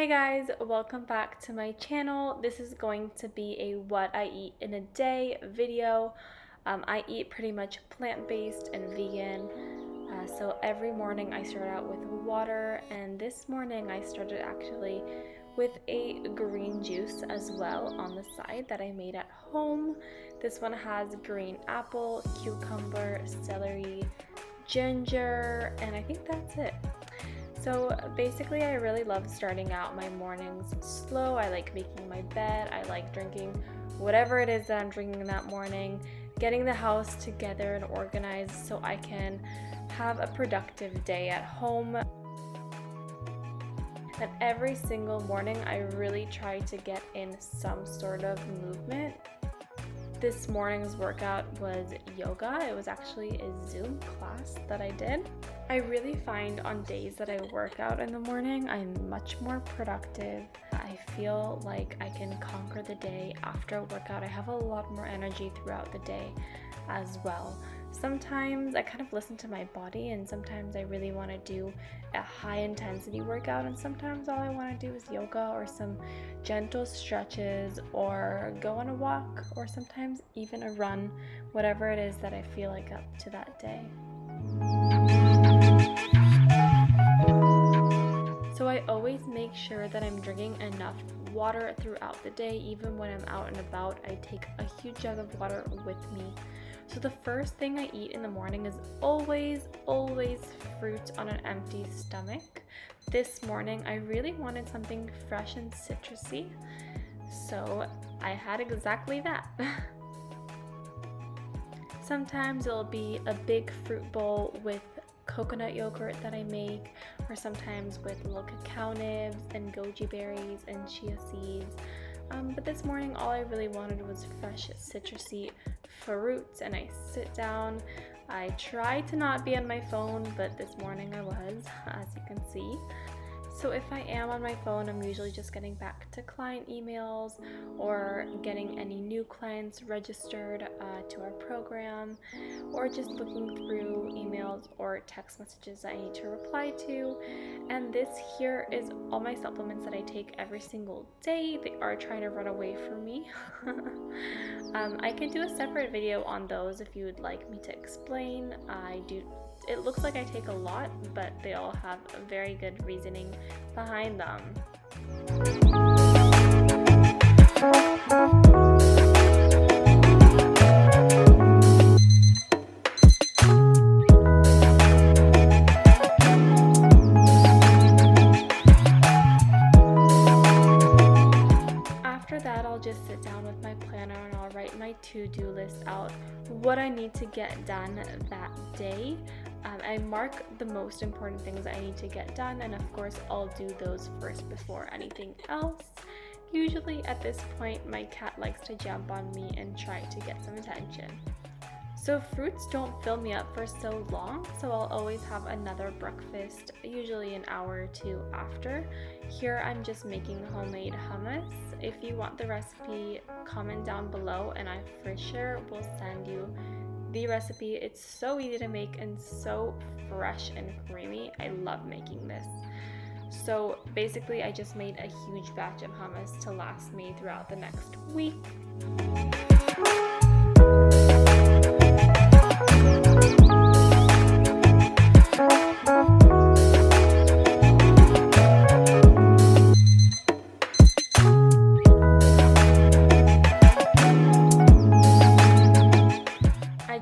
Hey guys, welcome back to my channel. This is going to be a what I eat in a day video. I eat pretty much plant-based and vegan. So every morning I start out with water, and this morning I started actually with a green juice as well on the side that I made at home. This one has green apple, cucumber, celery, ginger, and I think that's it. So basically I really love starting out my mornings slow. I like making my bed. I like drinking whatever it is that I'm drinking that morning, getting the house together and organized so I can have a productive day at home. And every single morning I really try to get in some sort of movement. This morning's workout was yoga. It was actually a Zoom class that I did. I really find on days that I work out in the morning, I'm much more productive. I feel like I can conquer the day after a workout. I have a lot more energy throughout the day as well. Sometimes I kind of listen to my body, and sometimes I really want to do a high intensity workout, and sometimes all I want to do is yoga or some gentle stretches or go on a walk or sometimes even a run, whatever it is that I feel like up to that day. So I always make sure that I'm drinking enough water throughout the day. Even when I'm out and about, I take a huge jug of water with me. So the first thing I eat in the morning is always fruit on an empty stomach. This morning I really wanted something fresh and citrusy, so I had exactly that. Sometimes it'll be a big fruit bowl with coconut yogurt that I make, or sometimes with little cacao nibs and goji berries and chia seeds. But this morning all I really wanted was fresh citrusy fruits, and I sit down. I try to not be on my phone, but this morning I was, as you can see. So if I am on my phone, I'm usually just getting back to client emails or getting any new clients registered to our program, or just looking through emails or text messages I need to reply to. And this here is all my supplements that I take every single day. They are trying to run away from me. I can do a separate video on those if you would like me to explain. It looks like I take a lot, but they all have a very good reasoning behind them. After that, I'll just sit down with my planner and I'll write my to-do list out, what I need to get done that day. I mark the most important things I need to get done, and of course I'll do those first before anything else. Usually at this point my cat likes to jump on me and try to get some attention. So fruits don't fill me up for so long, so I'll always have another breakfast, usually an hour or two after. Here I'm just making homemade hummus. If you want the recipe, comment down below and I for sure will send you the recipe. It's so easy to make and so fresh and creamy. I love making this. So basically I just made a huge batch of hummus to last me throughout the next week.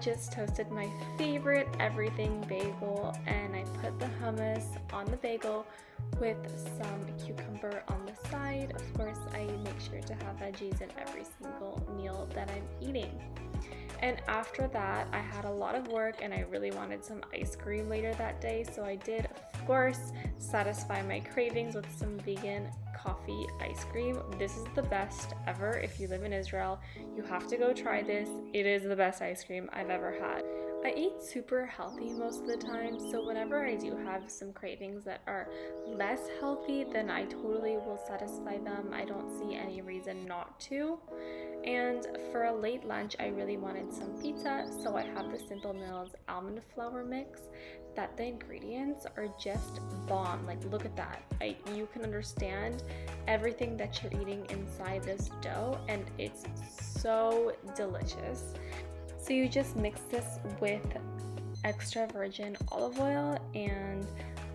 Just toasted my favorite everything bagel, and I put the hummus on the bagel with some cucumber on the side. Of course, I make sure to have veggies in every single meal that I'm eating. And after that, I had a lot of work and I really wanted some ice cream later that day, so I did, of course, satisfy my cravings with some vegan coffee ice cream. This is the best ever. If you live in Israel, you have to go try this. It is the best ice cream I've ever had. I eat super healthy most of the time, so whenever I do have some cravings that are less healthy, then I totally will satisfy them. I don't see any reason not to. And for a late lunch, I really wanted some pizza, so I have the Simple Mills almond flour mix. That the ingredients are just bomb. Like, look at that. You can understand everything that you're eating inside this dough, and it's so delicious. So you just mix this with extra virgin olive oil and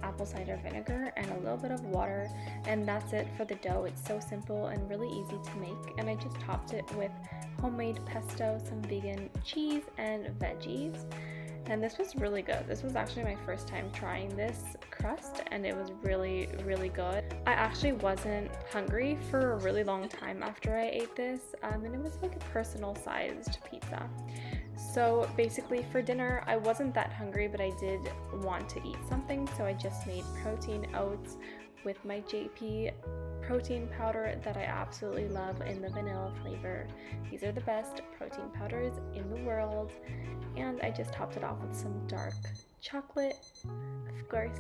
apple cider vinegar and a little bit of water, and that's it for the dough. It's so simple and really easy to make, and I just topped it with homemade pesto, some vegan cheese, and veggies. And this was really good. This was actually my first time trying this crust, and it was really, really good. I actually wasn't hungry for a really long time after I ate this, and it was like a personal sized pizza. So basically for dinner, I wasn't that hungry, but I did want to eat something, so I just made protein oats with my JP protein powder that I absolutely love in the vanilla flavor. These are the best protein powders in the world, and I just topped it off with some dark chocolate, of course.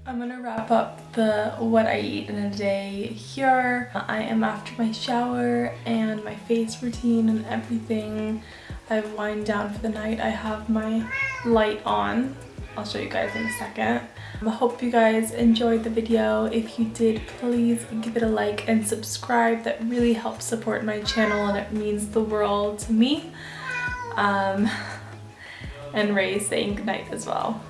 I'm gonna wrap up the what I eat in a day here. I am after my shower and my face routine and everything. I've wind down for the night. I have my light on. I'll show you guys in a second. I hope you guys enjoyed the video. If you did, please give it a like and subscribe. That really helps support my channel and it means the world to me. And Ray's saying goodnight as well.